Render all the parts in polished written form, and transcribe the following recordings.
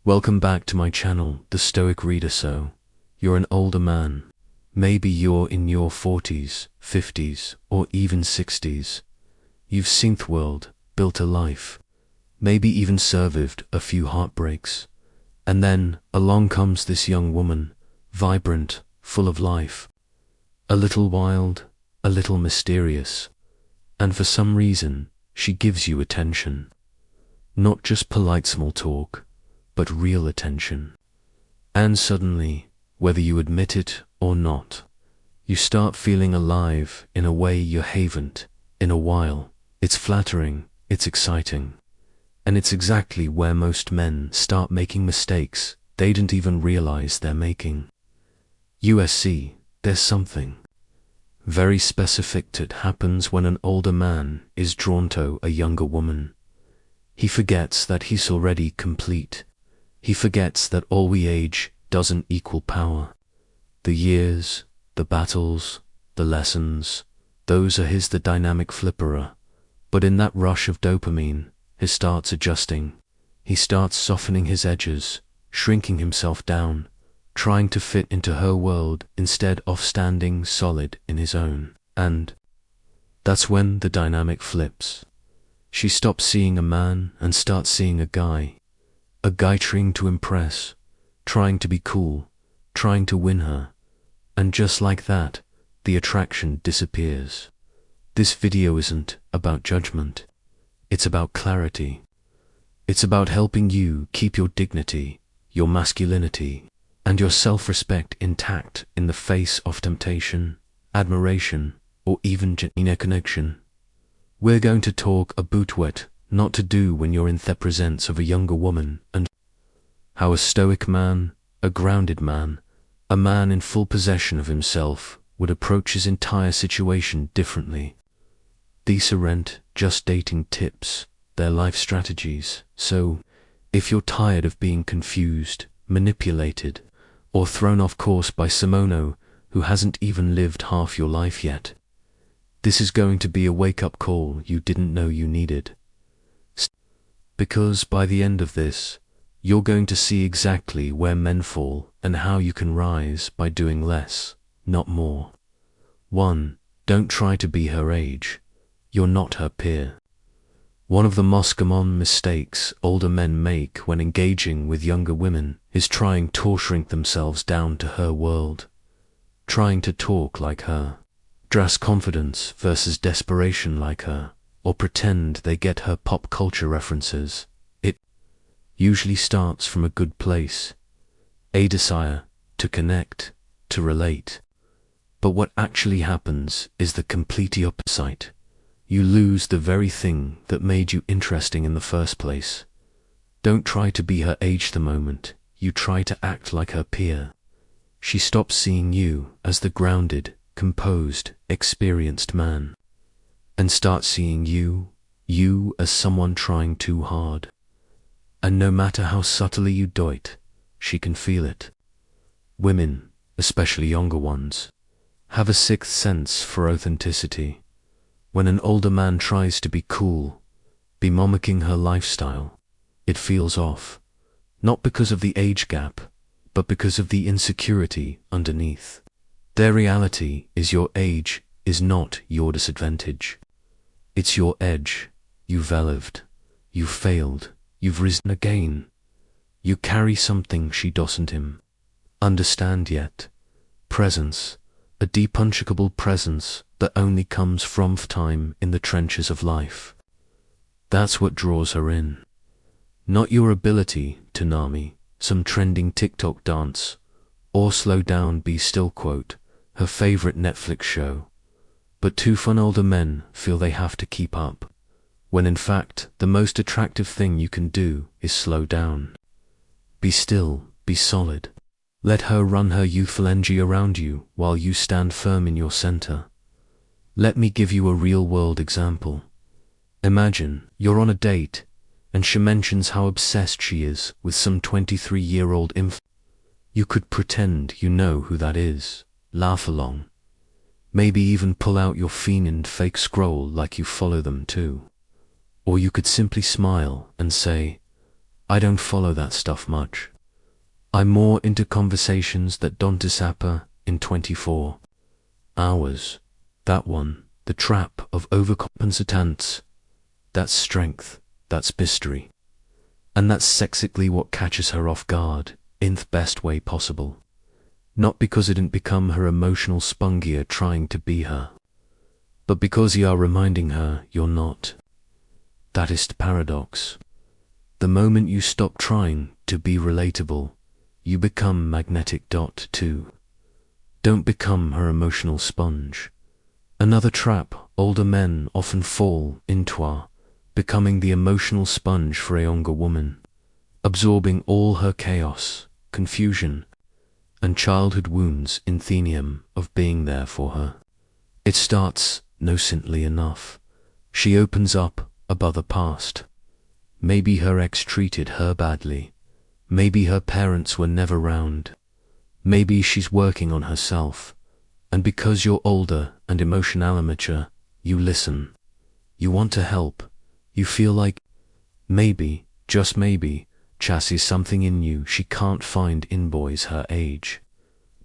Welcome back to my channel, The Stoic Reader. So, you're an older man. Maybe you're in your 40s, 50s, or even 60s. You've seen the world, built a life, maybe even survived a few heartbreaks. And then, along comes this young woman, vibrant, full of life. A little wild, a little mysterious. And for some reason, she gives you attention. Not just polite small talk, but real attention. And suddenly, whether you admit it or not, you start feeling alive in a way you haven't in a while. It's flattering, it's exciting. And it's exactly where most men start making mistakes they didn't even realize they're making. USC, there's something very specific that happens when an older man is drawn to a younger woman. He forgets that he's already complete. He forgets that all we age doesn't equal power. The years, the battles, the lessons, those are the dynamic flipperer. But in that rush of dopamine, he starts adjusting. He starts softening his edges, shrinking himself down, trying to fit into her world instead of standing solid in his own. And that's when the dynamic flips. She stops seeing a man and starts seeing a guy trying to impress, trying to be cool, trying to win her. And just like that, the attraction disappears. This video isn't about judgment. It's about clarity. It's about helping you keep your dignity, your masculinity, and your self-respect intact in the face of temptation, admiration, or even genuine connection. We're going to talk about what not to do when you're in the presence of a younger woman, and how a stoic man, a grounded man, a man in full possession of himself would approach his entire situation differently. These aren't just dating tips, they're life strategies. So, if you're tired of being confused, manipulated, or thrown off course by Simono, who hasn't even lived half your life yet, this is going to be a wake-up call you didn't know you needed. Because by the end of this, you're going to see exactly where men fall and how you can rise by doing less, not more. 1. Don't try to be her age. You're not her peer. One of the most common mistakes older men make when engaging with younger women is trying to shrink themselves down to her world. Trying to talk like her, dress confidence versus desperation like her, or pretend they get her pop culture references. It usually starts from a good place, a desire to connect, to relate. But what actually happens is the complete opposite. You lose the very thing that made you interesting in the first place. Don't try to be her age the moment you try to act like her peer. She stops seeing you as the grounded, composed, experienced man, and starts seeing you as someone trying too hard. And no matter how subtly you do it, she can feel it. Women, especially younger ones, have a sixth sense for authenticity. When an older man tries to be cool, be mimicking her lifestyle, it feels off. Not because of the age gap, but because of the insecurity underneath. Their reality is your age is not your disadvantage. It's your edge. You've lived. You've failed. You've risen again. You carry something she doesn't understand yet. Presence. A deep, unshakable presence that only comes from time in the trenches of life. That's what draws her in. Not your ability to Nami, some trending TikTok dance, or slow down be still quote, her favorite Netflix show. But two fun older men feel they have to keep up, when in fact the most attractive thing you can do is slow down. Be still, be solid. Let her run her youthful energy around you while you stand firm in your center. Let me give you a real-world example. Imagine you're on a date, and she mentions how obsessed she is with some 23-year-old infant. You could pretend you know who that is, laugh along, maybe even pull out your fiend fake scroll like you follow them too. Or you could simply smile and say, I don't follow that stuff much. I'm more into conversations that don't disappear in 24 hours. That one, the trap of overcompensatants. That's strength, that's mystery. And that's sexically what catches her off guard, in the best way possible. Not because it didn't become her emotional spongia trying to be her, but because you are reminding her you're not. That is the paradox. The moment you stop trying to be relatable, you become magnetic. Too. Don't become her emotional sponge. Another trap older men often fall into are becoming the emotional sponge for a younger woman, absorbing all her chaos, confusion, and childhood wounds in thenium of being there for her. It starts, innocently enough. She opens up about the past. Maybe her ex treated her badly. Maybe her parents were never round. Maybe she's working on herself. And because you're older and emotionally mature, you listen. You want to help. You feel like, maybe, just maybe, Chas is something in you she can't find in boys her age.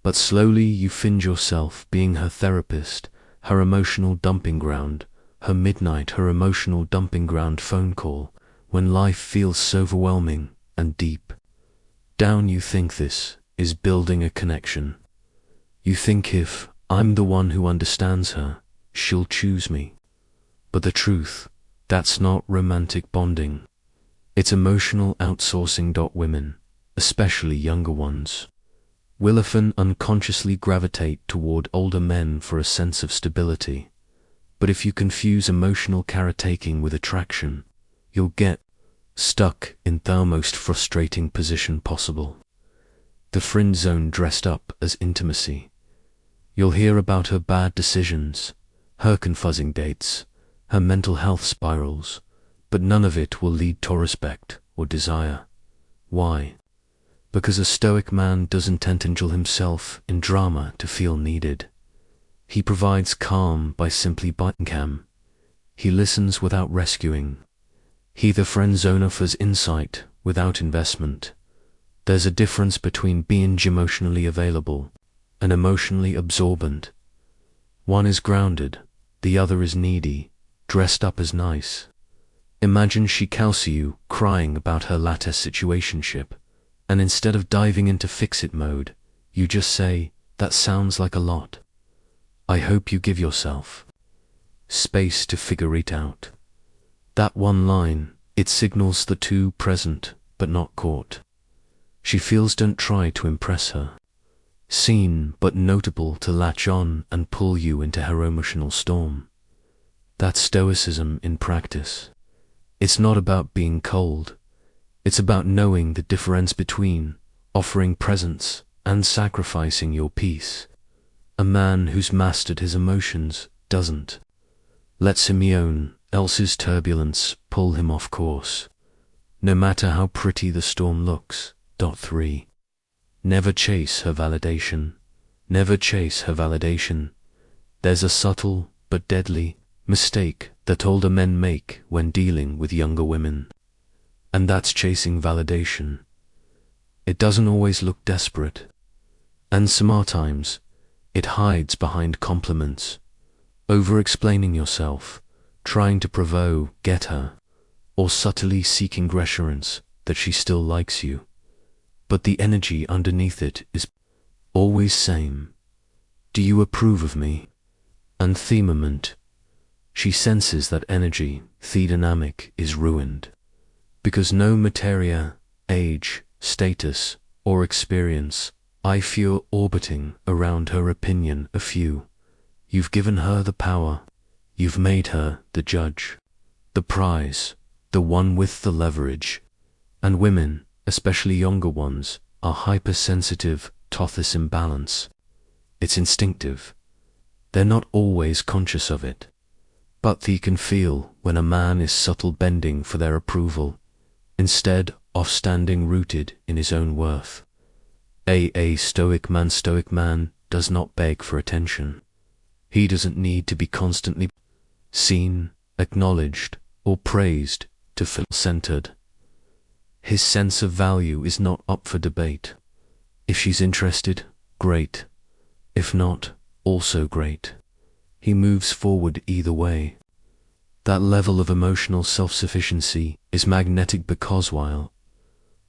But slowly you find yourself being her therapist, her emotional dumping ground, her midnight, her emotional dumping ground phone call, when life feels so overwhelming and deep down you think this is building a connection. You think if I'm the one who understands her, she'll choose me. But the truth, that's not romantic bonding. It's emotional outsourcing. Women, especially younger ones, will often unconsciously gravitate toward older men for a sense of stability. But if you confuse emotional caretaking with attraction, you'll get stuck in the most frustrating position possible. The friend zone dressed up as intimacy. You'll hear about her bad decisions, her confusing dates, her mental health spirals, but none of it will lead to respect or desire. Why? Because a stoic man doesn't entangle himself in drama to feel needed. He provides calm by simply biting him. He listens without rescuing. He the friend zone offers insight without investment. There's a difference between being emotionally available and emotionally absorbent. One is grounded, the other is needy, dressed up as nice. Imagine she calls you crying about her latest situationship, and instead of diving into fix-it mode, you just say, that sounds like a lot. I hope you give yourself space to figure it out. That one line, it signals the two present but not caught. She feels don't try to impress her. Seen but notable to latch on and pull you into her emotional storm. That's stoicism in practice. It's not about being cold. It's about knowing the difference between offering presence and sacrificing your peace. A man who's mastered his emotions doesn't let Simeon else's turbulence pull him off course, no matter how pretty the storm looks. 3. Never chase her validation. Never chase her validation. There's a subtle but deadly mistake that older men make when dealing with younger women, and that's chasing validation. It doesn't always look desperate, and sometimes it hides behind compliments, over-explaining yourself, trying to provoke, get her, or subtly seeking reassurance that she still likes you. But the energy underneath it is always same. Do you approve of me? And the moment she senses that energy, the dynamic is ruined. Because no materia, age, status, or experience, I feel orbiting around her opinion a few. You've given her the power. You've made her the judge, the prize, the one with the leverage. And women, especially younger ones, are hypersensitive to this imbalance. It's instinctive. They're not always conscious of it, but they can feel when a man is subtle bending for their approval, instead of standing rooted in his own worth. A stoic man does not beg for attention. He doesn't need to be constantly seen, acknowledged, or praised to feel centered. His sense of value is not up for debate. If she's interested, great. If not, also great. He moves forward either way. That level of emotional self-sufficiency is magnetic because while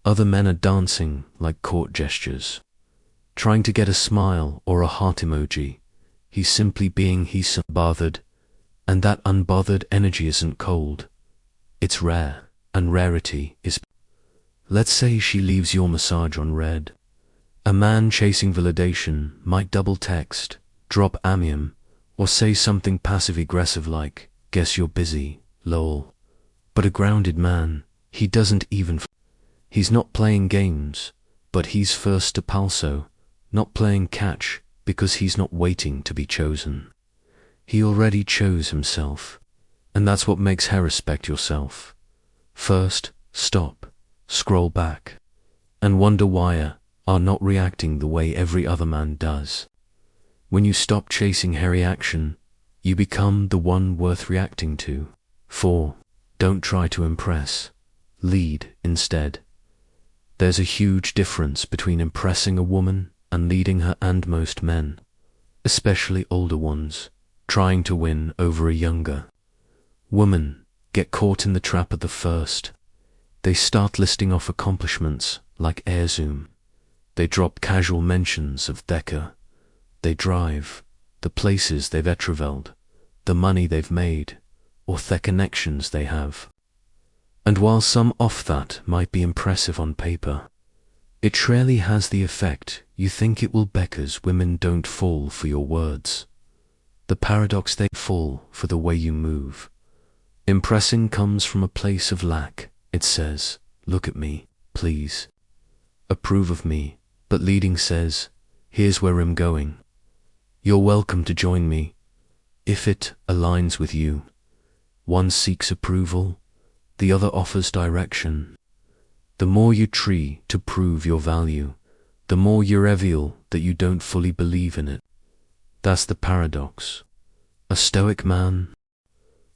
other men are dancing like court gestures, trying to get a smile or a heart emoji, he's simply being unbothered, and that unbothered energy isn't cold. It's rare, and rarity is. Let's say she leaves your massage on red. A man chasing validation might double text, drop amium, or say something passive-aggressive like, "Guess you're busy, lol." But a grounded man, he doesn't even. He's not playing games, but he's first to palso, not playing catch because he's not waiting to be chosen. He already chose himself, and that's what makes her respect yourself. First, stop, scroll back, and wonder why you are not reacting the way every other man does. When you stop chasing her reaction, you become the one worth reacting to. 4. Don't try to impress. Lead instead. There's a huge difference between impressing a woman and leading her, and most men, especially older ones, trying to win over a younger woman, get caught in the trap at the first. They start listing off accomplishments like air zoom. They drop casual mentions of Decker. They drive, the places they've traveled, the money they've made, or the connections they have. And while some of that might be impressive on paper, it rarely has the effect you think it will because women don't fall for your words. The paradox, they fall for the way you move. Impressing comes from a place of lack. It says, "Look at me, please. Approve of me," but leading says, "Here's where I'm going. You're welcome to join me, if it aligns with you." One seeks approval, the other offers direction. The more you try to prove your value, the more you reveal that you don't fully believe in it. That's the paradox. A stoic man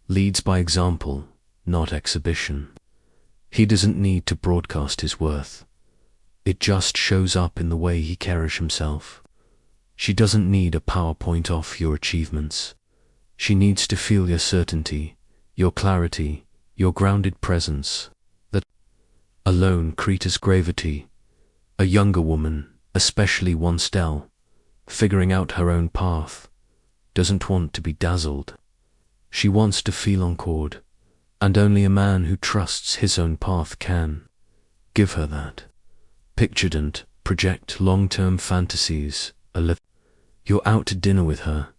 leads by example, not exhibition. He doesn't need to broadcast his worth. It just shows up in the way he carries himself. She doesn't need a PowerPoint of your achievements. She needs to feel your certainty, your clarity, your grounded presence. That alone creates gravity. A younger woman, especially one still figuring out her own path, doesn't want to be dazzled. She wants to feel encored, and only a man who trusts his own path can give her that. Pictured and project long-term fantasies. You're out to dinner with her.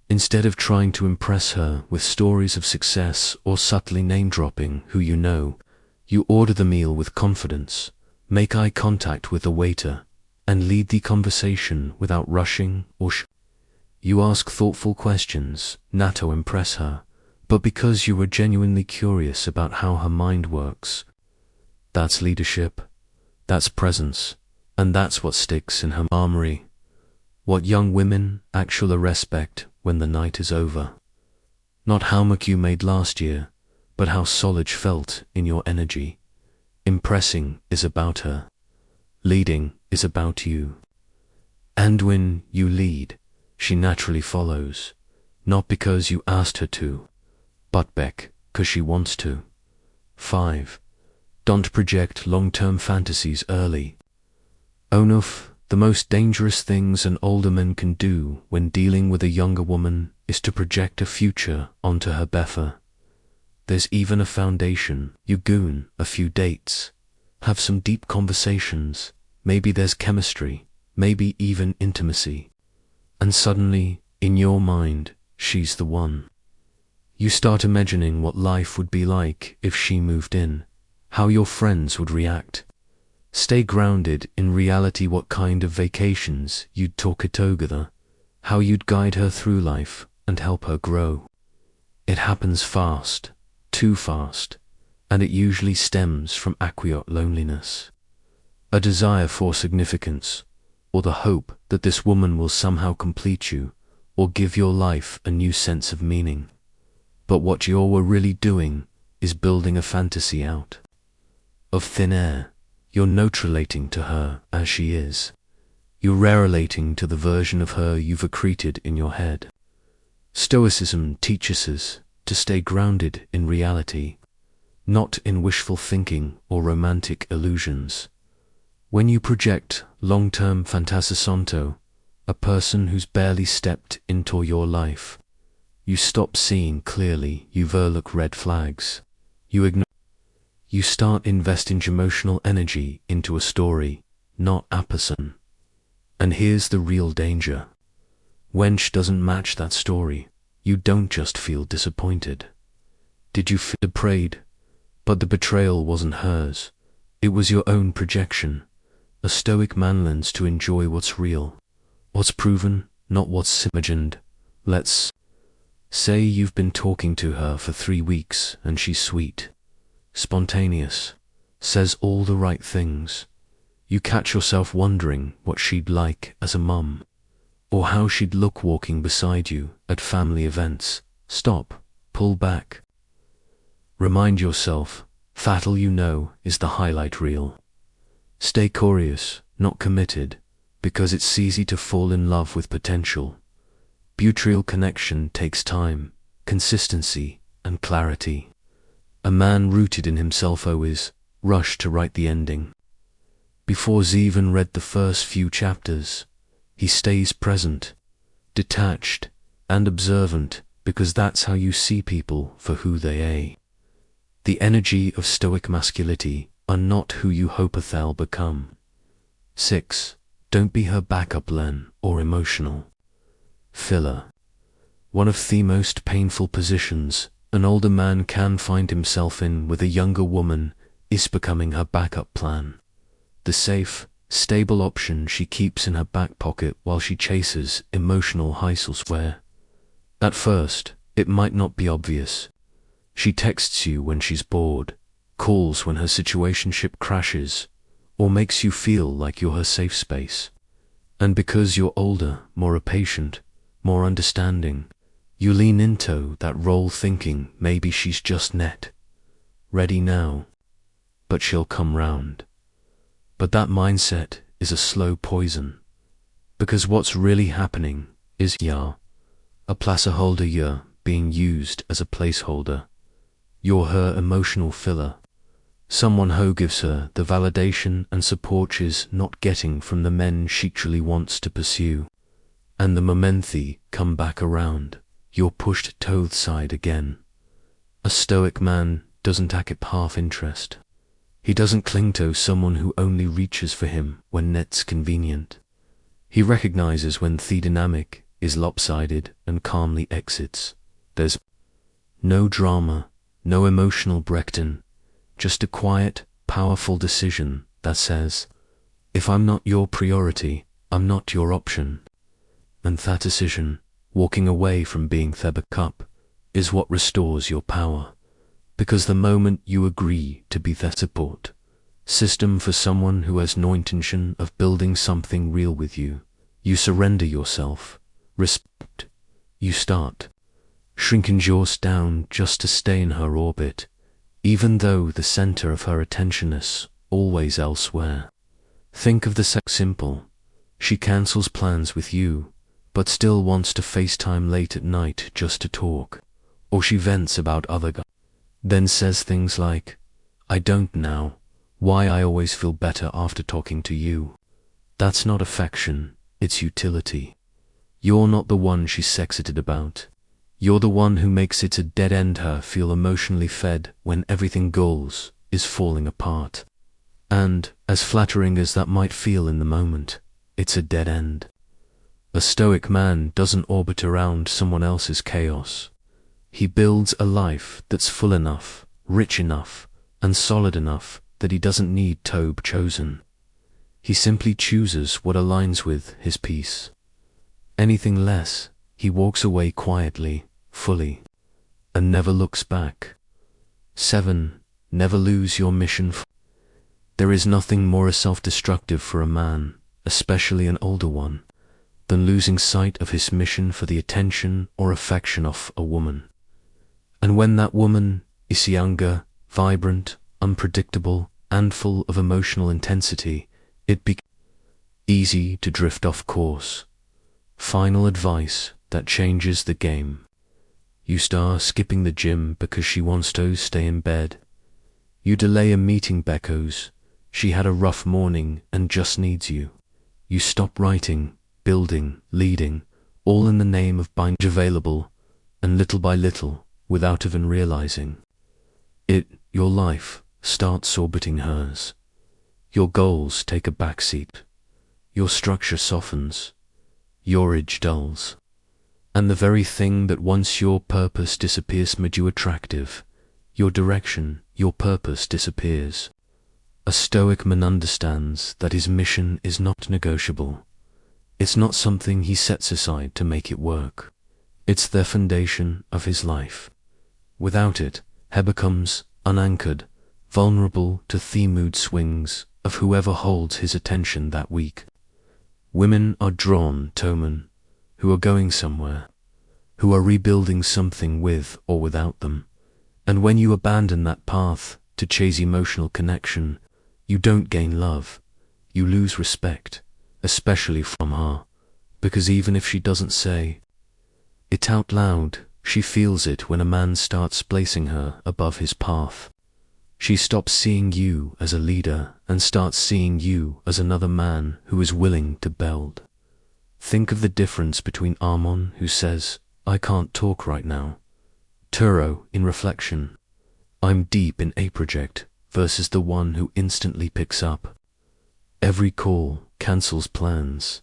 Instead of trying to impress her with stories of success or subtly name-dropping who you know, you order the meal with confidence, make eye contact with the waiter, and lead the conversation without rushing or You ask thoughtful questions, not to impress her, but because you were genuinely curious about how her mind works. That's leadership, that's presence, and that's what sticks in her armory. What young women actually respect when the night is over. Not how much you made last year, but how solid you felt in your energy. Impressing is about her. Leading is about you. And when you lead, she naturally follows, not because you asked her to, but because she wants to. 5. Don't project long-term fantasies early. The most dangerous things an older man can do when dealing with a younger woman is to project a future onto her buffer. There's even a foundation. You goon a few dates, have some deep conversations, maybe there's chemistry, maybe even intimacy. And suddenly, in your mind, she's the one. You start imagining what life would be like if she moved in, how your friends would react. Stay grounded in reality, what kind of vacations you'd talk it together, how you'd guide her through life and help her grow. It happens fast, too fast, and it usually stems from acquired loneliness. A desire for significance, or the hope that this woman will somehow complete you, or give your life a new sense of meaning. But what you were really doing is building a fantasy out of thin air. You're neutralating to her as she is. You're relating to the version of her you've accreted in your head. Stoicism teaches us to stay grounded in reality, not in wishful thinking or romantic illusions. When you project long-term fantascisanto, a person who's barely stepped into your life, you stop seeing clearly, you overlook red flags, you ignore. You start investing emotional energy into a story, not a person. And here's the real danger. When she doesn't match that story, you don't just feel disappointed. Did you feel betrayed? But the betrayal wasn't hers. It was your own projection. A stoic man learns to enjoy what's real, what's proven, not what's imagined. Let's say you've been talking to her for 3 weeks and she's sweet, spontaneous, says all the right things. You catch yourself wondering what she'd like as a mum, or how she'd look walking beside you at family events. Stop, pull back. Remind yourself, fatal you know is the highlight reel. Stay curious, not committed, because it's easy to fall in love with potential. Mutual connection takes time, consistency, and clarity. A man rooted in himself always rushed to write the ending. Before he's even read the first few chapters, he stays present, detached, and observant, because that's how you see people for who they are. The energy of stoic masculinity are not who you hope they'll become. 6. Don't be her backup plan or emotional filler. One of the most painful positions an older man can find himself in with a younger woman is becoming her backup plan. The safe, stable option she keeps in her back pocket while she chases emotional highs elsewhere. At first, it might not be obvious. She texts you when she's bored, calls when her situationship crashes, or makes you feel like you're her safe space. And because you're older, more patient, more understanding, you lean into that role thinking maybe she's just net ready now, but she'll come round. But that mindset is a slow poison, because what's really happening is you're a placeholder, you're being used as a placeholder. You're her emotional filler, someone who gives her the validation and support she's not getting from the men she truly wants to pursue. And the moment they come back around, you're pushed to the side again. A stoic man doesn't act with half interest. He doesn't cling to someone who only reaches for him when it's convenient. He recognizes when the dynamic is lopsided and calmly exits. There's no drama, no emotional breakdown, just a quiet, powerful decision that says, if I'm not your priority, I'm not your option. And that decision, walking away from being the backup, is what restores your power. Because the moment you agree to be the support system for someone who has no intention of building something real with you, you surrender yourself, respect. You start shrinking yours down just to stay in her orbit, even though the center of her attention is always elsewhere. Think of the simple. She cancels plans with you, but still wants to FaceTime late at night just to talk. Or she vents about other guys, then says things like, I don't know why I always feel better after talking to you. That's not affection, it's utility. You're not the one she's excited about. You're the one who makes it a dead end her feel emotionally fed when everything goals is falling apart. And, as flattering as that might feel in the moment, it's a dead end. A stoic man doesn't orbit around someone else's chaos. He builds a life that's full enough, rich enough, and solid enough that he doesn't need to be chosen. He simply chooses what aligns with his peace. Anything less, he walks away quietly, fully, and never looks back. 7. Never lose your mission. There is nothing more self-destructive for a man, especially an older one, than losing sight of his mission for the attention or affection of a woman. And when that woman is younger, vibrant, unpredictable, and full of emotional intensity, it becomes easy to drift off course. Final advice that changes the game. You start skipping the gym because she wants to stay in bed. You delay a meeting because she had a rough morning and just needs you. You stop writing, building, leading, all in the name of being available, and little by little, without even realizing it, your life starts orbiting hers. Your goals take a backseat. Your structure softens. Your edge dulls. And the very thing that once your purpose disappears made you attractive. Your direction, your purpose disappears. A Stoic man understands that his mission is not negotiable. It's not something he sets aside to make it work. It's the foundation of his life. Without it, he becomes unanchored, vulnerable to the mood swings of whoever holds his attention that week. Women are drawn to men who are going somewhere, who are rebuilding something with or without them. And when you abandon that path to chase emotional connection, you don't gain love, you lose respect, especially from her, because even if she doesn't say it out loud, she feels it when a man starts placing her above his path. She stops seeing you as a leader and starts seeing you as another man who is willing to build. Think of the difference between Armon, who says, "I can't talk right now," Turo, in reflection, "I'm deep in a project," versus the one who instantly picks up every call, cancels plans,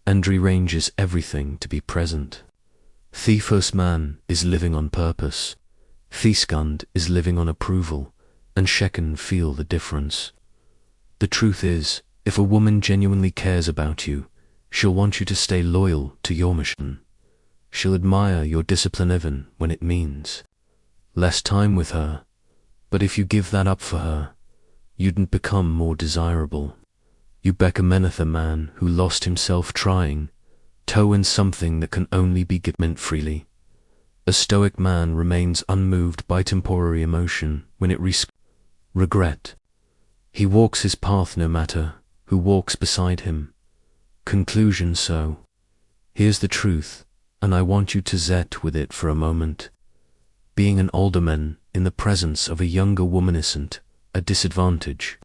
and rearranges everything to be present. The first man is living on purpose. The second is living on approval, and she can feel the difference. The truth is, if a woman genuinely cares about you, she'll want you to stay loyal to your mission. She'll admire your discipline even when it means less time with her. But if you give that up for her, you'd become more desirable. You become a man who lost himself trying to win something that can only be given freely. A Stoic man remains unmoved by temporary emotion when it risks regret. He walks his path no matter who walks beside him. Conclusion. So, here's the truth, and I want you to sit with it for a moment. Being an older man in the presence of a younger woman isn't a disadvantage.